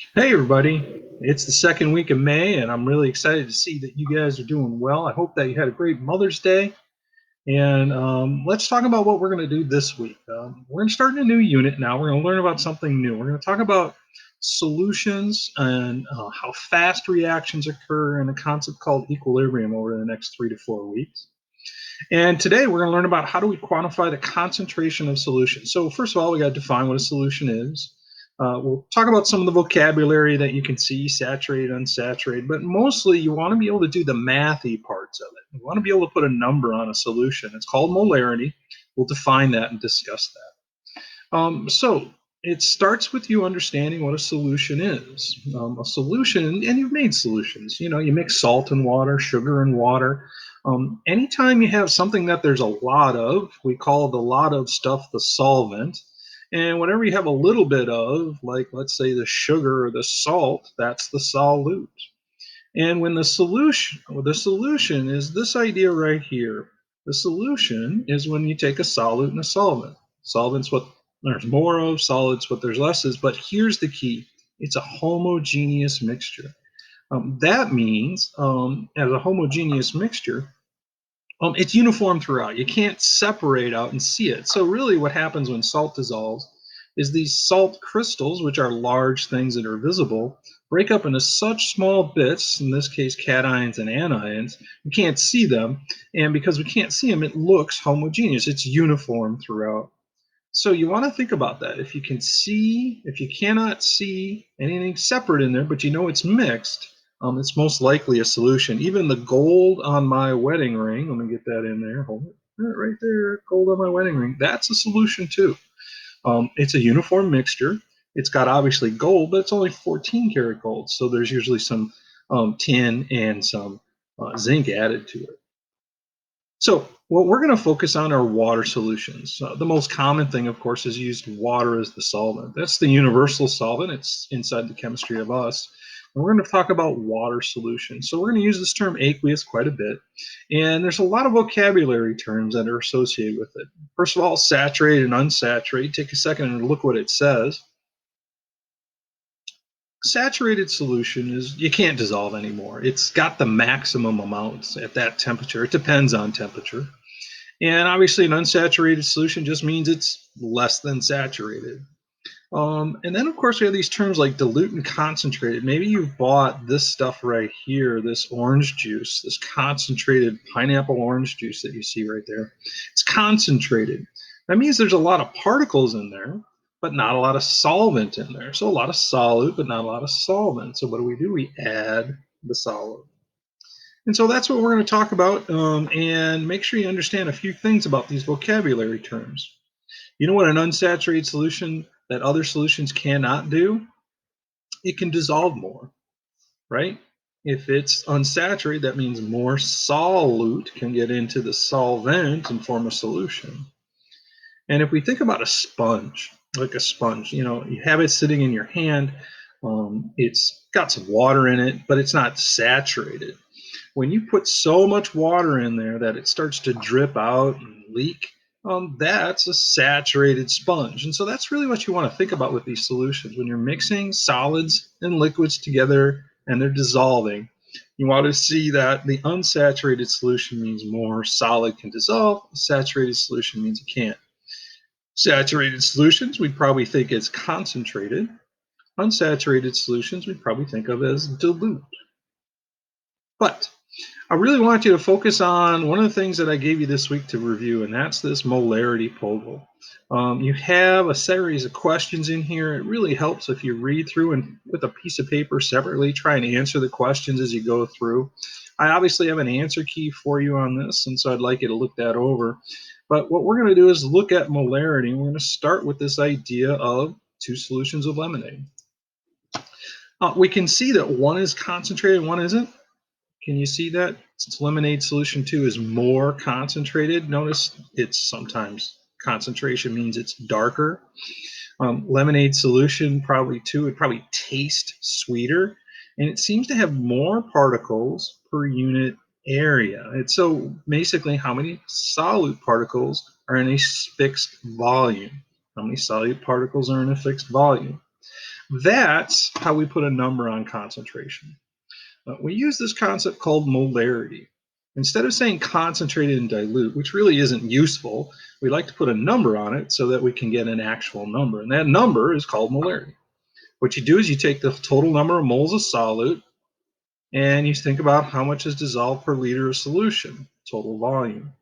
Hey everybody, it's the second week of May and I'm really excited to see that you guys are doing well. I hope that you had a great Mother's Day. And let's talk about what we're going to do this week. We're going to start a new unit now. We're going to learn about something new. We're going to talk about solutions and how fast reactions occur and a concept called equilibrium over the next 3 to 4 weeks. And today we're going to learn about how do we quantify the concentration of solutions. So first of all, we got to define what a solution is. We'll talk about some of the vocabulary that you can see, saturated, unsaturated, but mostly you want to be able to do the mathy parts of it. You want to be able to put a number on a solution. It's called molarity. We'll define that and discuss that. So it starts with you understanding what a solution is. A solution, and you've made solutions. You know, you mix salt and water, sugar and water. Anytime you have something that there's a lot of, we call the lot of stuff the solvent. And whenever you have a little bit of, like let's say the sugar or the salt, that's the solute. And when the solution is this idea right here. The solution is when you take a solute and a solvent. Solvent's what there's more of, solid's what there's less is, but here's the key. It's a homogeneous mixture. That means as a homogeneous mixture, it's uniform throughout. You can't separate out and see it. So really what happens when salt dissolves is these salt crystals, which are large things that are visible, break up into such small bits, in this case cations and anions, we can't see them. And because we can't see them, it looks homogeneous. It's uniform throughout. So you want to think about that. If you cannot see anything separate in there, but you know it's mixed, it's most likely a solution. Even the gold on my wedding ring, let me get that in there, hold it right there, gold on my wedding ring, that's a solution too. It's a uniform mixture. It's got obviously gold, but it's only 14 karat gold. So there's usually some tin and some zinc added to it. So what we're going to focus on are water solutions. The most common thing, of course, is used water as the solvent. That's the universal solvent. It's inside the chemistry of us. And we're going to talk about water solutions. So we're going to use this term aqueous quite a bit. And there's a lot of vocabulary terms that are associated with it. First of all, saturated and unsaturated. Take a second and look what it says. Saturated solution is you can't dissolve anymore. It's got the maximum amounts at that temperature. It depends on temperature. And obviously, an unsaturated solution just means it's less than saturated. And then, of course, we have these terms like dilute and concentrated. Maybe you've bought this stuff right here, this orange juice, this concentrated pineapple orange juice that you see right there. It's concentrated. That means there's a lot of particles in there, but not a lot of solvent in there. So a lot of solute, but not a lot of solvent. So what do? We add the solute. And so that's what we're going to talk about, and make sure you understand a few things about these vocabulary terms. You know what an unsaturated solution that other solutions cannot do? It can dissolve more, right? If it's unsaturated, that means more solute can get into the solvent and form a solution. And if we think about a sponge, like a sponge, you know, you have it sitting in your hand, it's got some water in it, but it's not saturated. When you put so much water in there that it starts to drip out and leak, that's a saturated sponge. And so that's really what you want to think about with these solutions. When you're mixing solids and liquids together and they're dissolving, you want to see that the unsaturated solution means more solid can dissolve, the saturated solution means it can't. Saturated solutions, we'd probably think as concentrated. Unsaturated solutions, we'd probably think of as dilute. But I really want you to focus on one of the things that I gave you this week to review, and that's this molarity puzzle. You have a series of questions in here. It really helps if you read through and with a piece of paper separately, try and answer the questions as you go through. I obviously have an answer key for you on this, and so I'd like you to look that over. But what we're going to do is look at molarity. We're going to start with this idea of two solutions of lemonade. We can see that one is concentrated, one isn't. Can you see that? Since lemonade solution 2 is more concentrated, notice it's sometimes concentration means it's darker. Lemonade solution probably 2 would probably taste sweeter, and it seems to have more particles per unit area. It's so basically how many solute particles are in a fixed volume. How many solute particles are in a fixed volume? That's how we put a number on concentration. We use this concept called molarity. Instead of saying concentrated and dilute, which really isn't useful, we like to put a number on it so that we can get an actual number. And that number is called molarity. What you do is you take the total number of moles of solute and you think about how much is dissolved per liter of solution, total volume.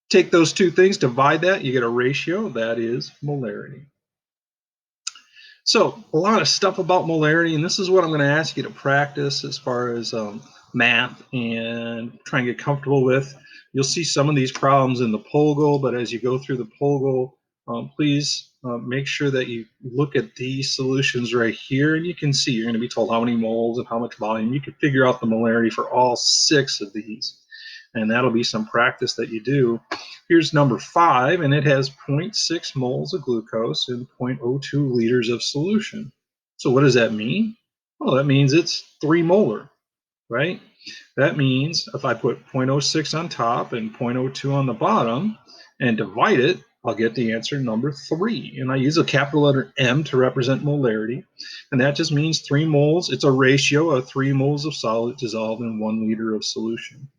Take those two things, divide that, you get a ratio, that is molarity. So a lot of stuff about molarity, and this is what I'm going to ask you to practice as far as math and try and get comfortable with. You'll see some of these problems in the POGO, but as you go through the POGO, please make sure that you look at these solutions right here, and you can see you're going to be told how many moles and how much volume. You can figure out the molarity for all 6 of these, and that'll be some practice that you do. Here's number 5, and it has 0.6 moles of glucose and 0.02 liters of solution. So what does that mean? Well, that means it's 3 molar, right? That means if I put 0.06 on top and 0.02 on the bottom and divide it, I'll get the answer number 3. And I use a capital letter M to represent molarity. And that just means 3 moles. It's a ratio of 3 moles of solid dissolved in 1 liter of solution.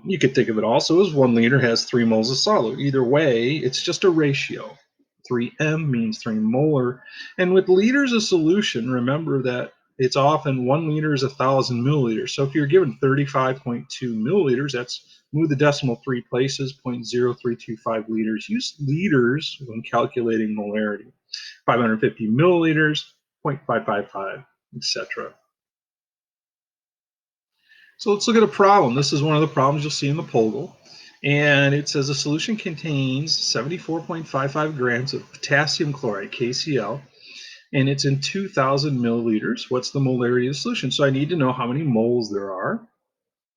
You could think of it also as 1 liter has 3 moles of solid. Either way, it's just a ratio. 3M means 3 molar. And with liters of solution, remember that it's often 1 liter is 1,000 milliliters. So if you're given 35.2 milliliters, that's move the decimal 3 places, 0.0325 liters. Use liters when calculating molarity. 550 milliliters, 0.555, etc. So let's look at a problem. This is one of the problems you'll see in the POGL. And it says a solution contains 74.55 grams of potassium chloride, KCl, and it's in 2,000 milliliters. What's the molarity of the solution? So I need to know how many moles there are,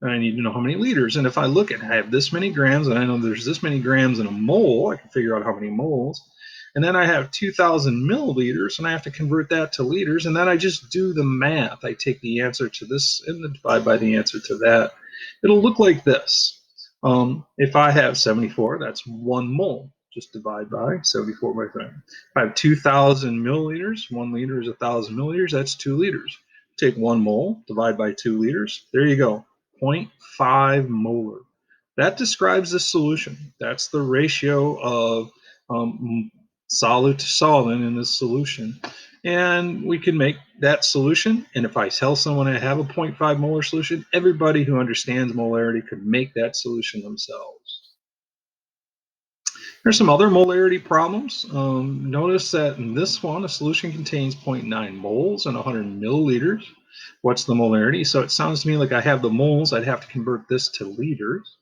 and I need to know how many liters. And if I look at, I have this many grams, and I know there's this many grams in a mole, I can figure out how many moles. And then I have 2,000 milliliters, and I have to convert that to liters, and then I just do the math. I take the answer to this and divide by the answer to that. It'll look like this. If I have 74, that's 1 mole. Just divide by 74 by 5. If I have 2,000 milliliters, 1 liter is 1,000 milliliters, that's 2 liters. Take 1 mole, divide by 2 liters. There you go, 0.5 molar. That describes the solution. That's the ratio of solid to solvent in this solution. And we can make that solution. And if I tell someone I have a 0.5 molar solution, everybody who understands molarity could make that solution themselves. There's some other molarity problems. Notice that in this one, a solution contains 0.9 moles and 100 milliliters. What's the molarity? So it sounds to me like I have the moles. I'd have to convert this to liters.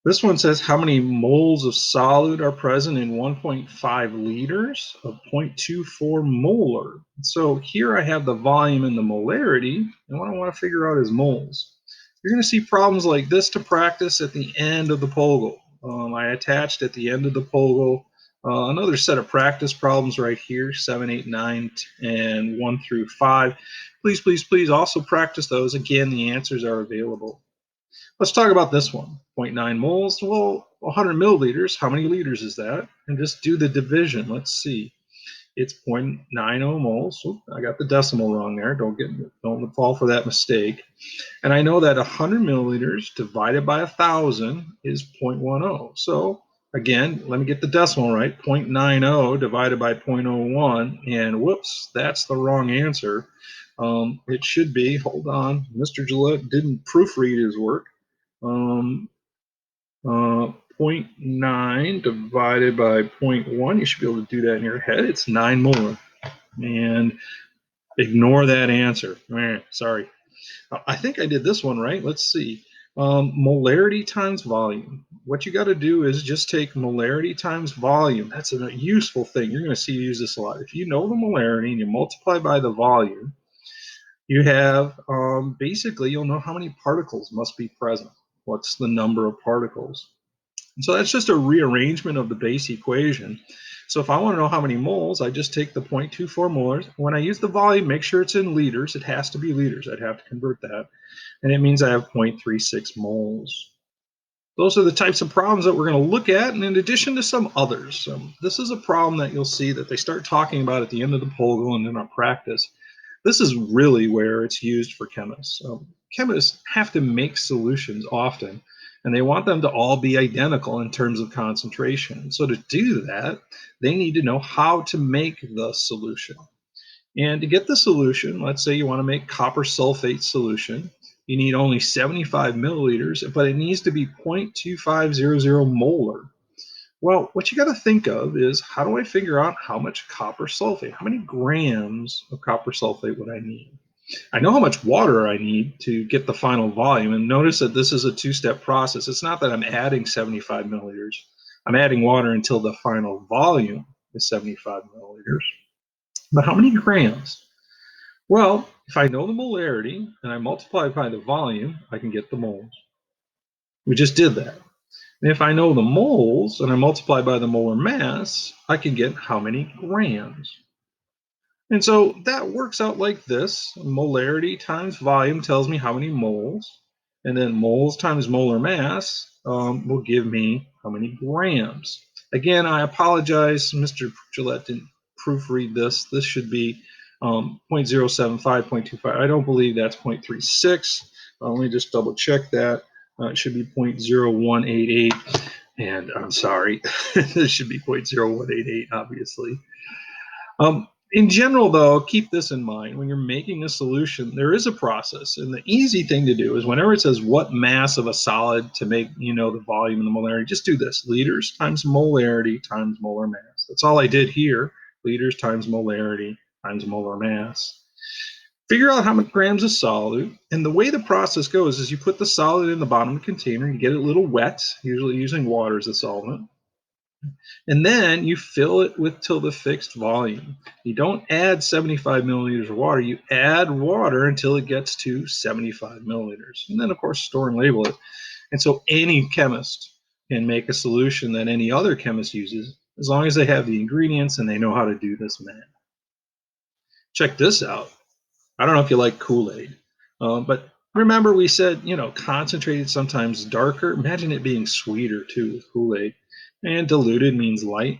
This one says how many moles of solid are present in 1.5 liters of 0.24 molar. So here I have the volume and the molarity, and what I want to figure out is moles. You're going to see problems like this to practice at the end of the POGL. I attached at the end of the POGL another set of practice problems right here, 7, 8, 9, and 1 through 5. Please, please, please also practice those. Again, the answers are available. Let's talk about this one. 0.9 moles, well, 100 milliliters, how many liters is that? And just do the division. Let's see. It's 0.90 moles. Oops, I got the decimal wrong there. Don't fall for that mistake. And I know that 100 milliliters divided by 1,000 is 0.10. So again, let me get the decimal right. 0.90 divided by 0.01, and whoops, that's the wrong answer. It should be, hold on, Mr. Gillette didn't proofread his work. 0.9 divided by 0.1, you should be able to do that in your head. It's 9 molar. And ignore that answer. Sorry. I think I did this one right. Let's see. Molarity times volume. What you got to do is just take molarity times volume. That's a useful thing. You're going to see you use this a lot. If you know the molarity and you multiply by the volume, you have basically you'll know how many particles must be present. What's the number of particles? And so that's just a rearrangement of the base equation. So if I want to know how many moles, I just take the 0.24 molars. When I use the volume, make sure it's in liters. It has to be liters. I'd have to convert that. And it means I have 0.36 moles. Those are the types of problems that we're going to look at, and in addition to some others. This is a problem that you'll see that they start talking about at the end of the POGIL and in our practice. This is really where it's used for chemists. Chemists have to make solutions often, and they want them to all be identical in terms of concentration. So to do that, they need to know how to make the solution. And to get the solution, let's say you want to make copper sulfate solution, you need only 75 milliliters, but it needs to be 0.2500 molar. Well, what you got to think of is, how do I figure out how much copper sulfate, how many grams of copper sulfate would I need? I know how much water I need to get the final volume. And notice that this is a two-step process. It's not that I'm adding 75 milliliters. I'm adding water until the final volume is 75 milliliters. But how many grams? Well, if I know the molarity and I multiply by the volume, I can get the moles. We just did that. And if I know the moles and I multiply by the molar mass, I can get how many grams. And so that works out like this. Molarity times volume tells me how many moles. And then moles times molar mass will give me how many grams. Again, I apologize, Mr. Gillette didn't proofread this. This should be 0.075, 0.25. I don't believe that's 0.36. Let me just double check that. It should be 0.0188. And I'm sorry, this should be 0.0188, obviously. In general, though, keep this in mind. When you're making a solution, there is a process. And the easy thing to do is, whenever it says what mass of a solid to make, the volume and the molarity, just do this. Liters times molarity times molar mass. That's all I did here. Liters times molarity times molar mass. Figure out how many grams of solid. And the way the process goes is, you put the solid in the bottom of the container. You get it a little wet, usually using water as a solvent. And then you fill it with till the fixed volume. You don't add 75 milliliters of water. You add water until it gets to 75 milliliters. And then, of course, store and label it. And so any chemist can make a solution that any other chemist uses, as long as they have the ingredients and they know how to do this math. Check this out. I don't know if you like Kool-Aid, but remember we said, concentrated sometimes darker. Imagine it being sweeter too with Kool-Aid. And diluted means light.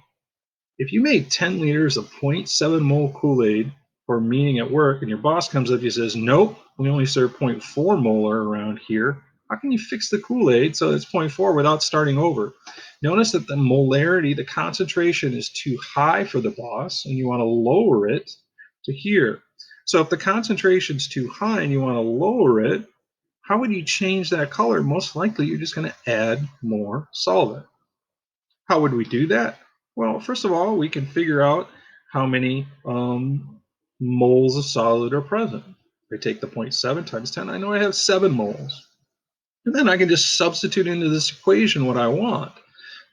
If you made 10 liters of 0.7 mole Kool-Aid for a meeting at work, and your boss comes up to you and says, nope, we only serve 0.4 molar around here, how can you fix the Kool-Aid so it's 0.4 without starting over? Notice that the molarity, the concentration, is too high for the boss, and you want to lower it to here. So if the concentration is too high and you want to lower it, how would you change that color? Most likely you're just going to add more solvent. How would we do that? Well, first of all, we can figure out how many moles of solid are present. If I take the 0.7 times 10, I know I have 7 moles. And then I can just substitute into this equation what I want.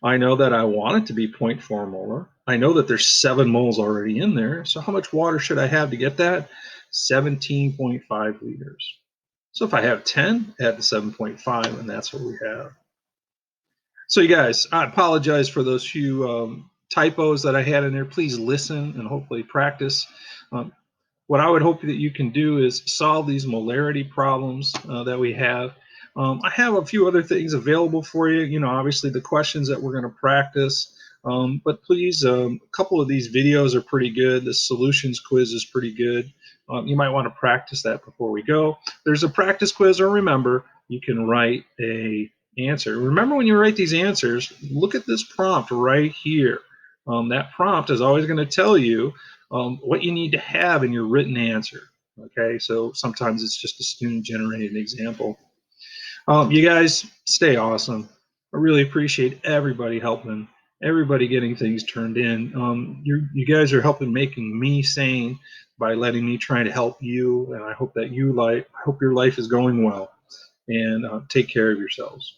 I know that I want it to be 0.4 molar. I know that there's 7 moles already in there. So how much water should I have to get that? 17.5 liters. So if I have 10, add the 7.5, and that's what we have. So you guys, I apologize for those few typos that I had in there. Please listen and hopefully practice. What I would hope that you can do is solve these molarity problems that we have. I have a few other things available for you. Obviously the questions that we're going to practice. But please, a couple of these videos are pretty good. The solutions quiz is pretty good. You might want to practice that before we go. There's a practice quiz, or remember, you can write a answer. Remember, when you write these answers, look at this prompt right here. That prompt is always going to tell you what you need to have in your written answer. Okay, so sometimes it's just a student-generated example. You guys, stay awesome. I really appreciate everybody helping, everybody getting things turned in. You guys are helping making me sane by letting me try to help you, and I hope that I hope your life is going well. And take care of yourselves.